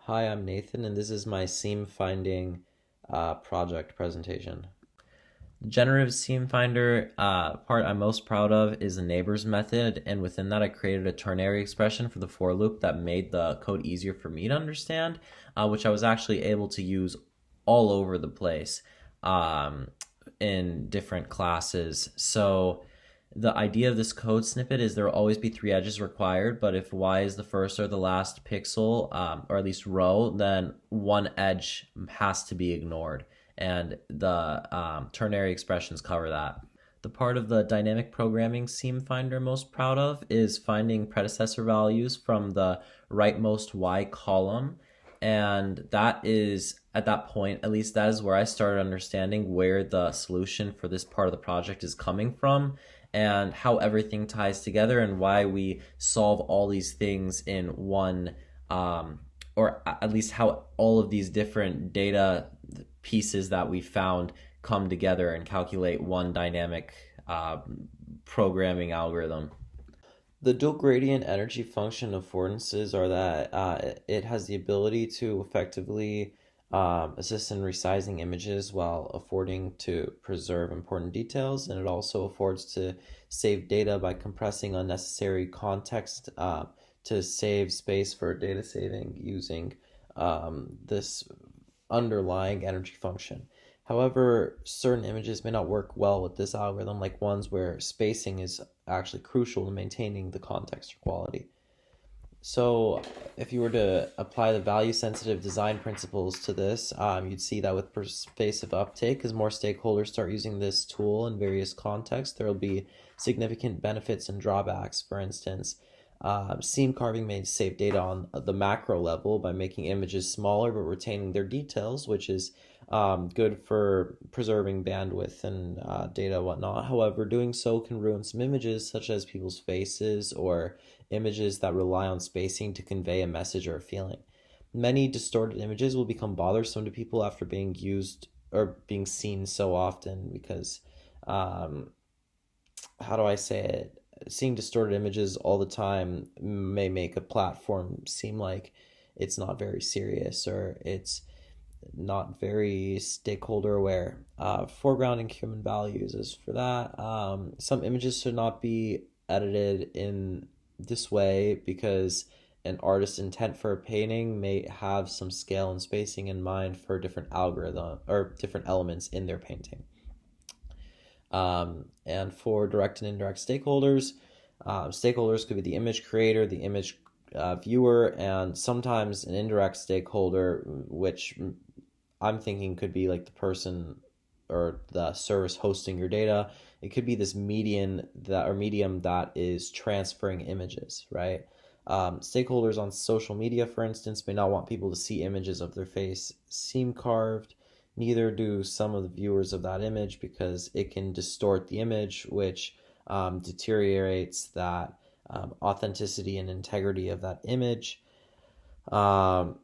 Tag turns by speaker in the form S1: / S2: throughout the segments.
S1: Hi, I'm Nathan, and this is my seam finding project presentation. The generative seam finder part I'm most proud of is the neighbors method, and within that I created a ternary expression for the for loop that made the code easier for me to understand, which I was actually able to use all over the place in different classes. So the idea of this code snippet is there will always be three edges required, but if y is the first or the last pixel, or at least row, then one edge has to be ignored. And the ternary expressions cover that. The part of the dynamic programming seam finder I'm most proud of is finding predecessor values from the rightmost y column. And that is, at that point, at least that is where I started understanding where the solution for this part of the project is coming from and how everything ties together and why we solve all these things in one, or at least how all of these different data pieces that we found come together and calculate one dynamic programming algorithm. The dual gradient energy function affordances are that it has the ability to effectively assist in resizing images while affording to preserve important details, and it also affords to save data by compressing unnecessary context to save space for data saving using this underlying energy function. However, certain images may not work well with this algorithm, like ones where spacing is actually crucial to maintaining the context quality. So if you were to apply the value-sensitive design principles to this, you'd see that with pervasive uptake, as more stakeholders start using this tool in various contexts, there will be significant benefits and drawbacks. For instance, seam carving may save data on the macro level by making images smaller but retaining their details, which is good for preserving bandwidth and data and whatnot. However, doing so can ruin some images, such as people's faces or images that rely on spacing to convey a message or a feeling. Many distorted images will become bothersome to people after being used or being seen so often because, how do I say it? Seeing distorted images all the time may make a platform seem like it's not very serious or it's not very stakeholder aware. Foregrounding human values is for that. Some images should not be edited in this way because an artist's intent for a painting may have some scale and spacing in mind for different algorithm or different elements in their painting. And for direct and indirect stakeholders, stakeholders could be the image creator, the image viewer, and sometimes an indirect stakeholder, which I'm thinking could be like the person or the service hosting your data. It could be this medium that is transferring images, right? Stakeholders on social media, for instance, may not want people to see images of their face seam carved. Neither do some of the viewers of that image because it can distort the image, which deteriorates that authenticity and integrity of that image. Um,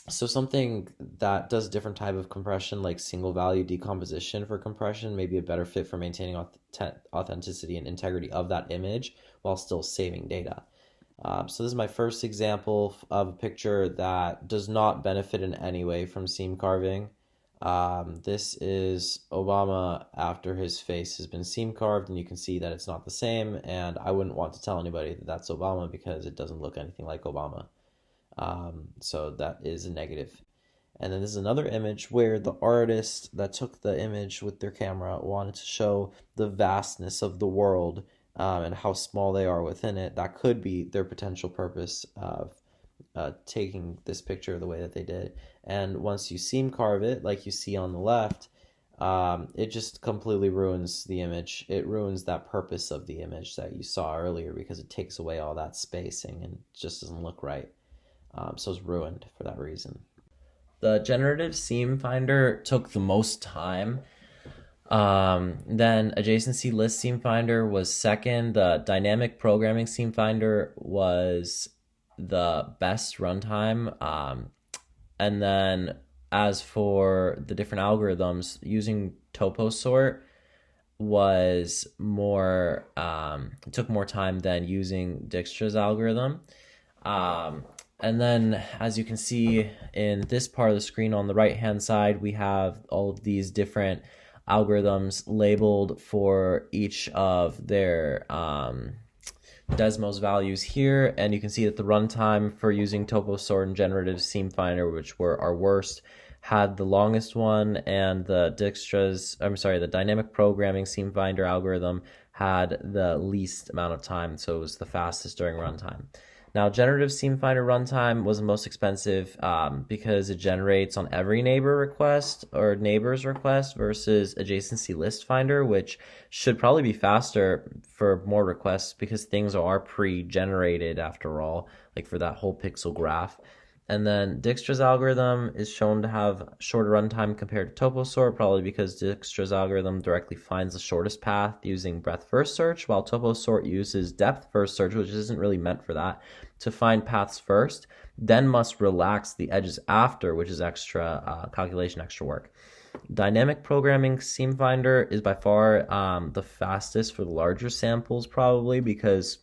S1: So something that does a different type of compression, like single value decomposition for compression, may be a better fit for maintaining authenticity and integrity of that image while still saving data. So this is my first example of a picture that does not benefit in any way from seam carving. This is Obama after his face has been seam carved, and you can see that it's not the same, and I wouldn't want to tell anybody that that's Obama because it doesn't look anything like Obama. So that is a negative. And then this is another image where the artist that took the image with their camera wanted to show the vastness of the world and how small they are within it. That could be their potential purpose of taking this picture the way that they did. And once you seam carve it, like you see on the left, it just completely ruins the image. It ruins that purpose of the image that you saw earlier because it takes away all that spacing and just doesn't look right. So it's ruined for that reason. The generative seam finder took the most time. Then adjacency list seam finder was second. The dynamic programming seam finder was the best runtime. And then as for the different algorithms, using topo sort was took more time than using Dijkstra's algorithm. And then as you can see in this part of the screen on the right hand side, we have all of these different algorithms labeled for each of their Desmos values here, and you can see that the runtime for using TopoSort and Generative Seam Finder, which were our worst, had the longest one, and the the Dynamic Programming Seam Finder algorithm had the least amount of time, so it was the fastest during runtime. Now, Generative Seam Finder runtime was the most expensive because it generates on every neighbor request or neighbor's request versus Adjacency List Finder, which should probably be faster for more requests because things are pre-generated after all, like for that whole pixel graph. And then Dijkstra's algorithm is shown to have shorter runtime compared to TopoSort, probably because Dijkstra's algorithm directly finds the shortest path using breadth first search, while TopoSort uses depth first search, which isn't really meant for that, to find paths first, then must relax the edges after, which is extra calculation, extra work. Dynamic Programming Seam Finder is by far the fastest for the larger samples, probably because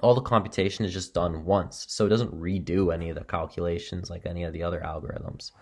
S1: all the computation is just done once, so it doesn't redo any of the calculations like any of the other algorithms.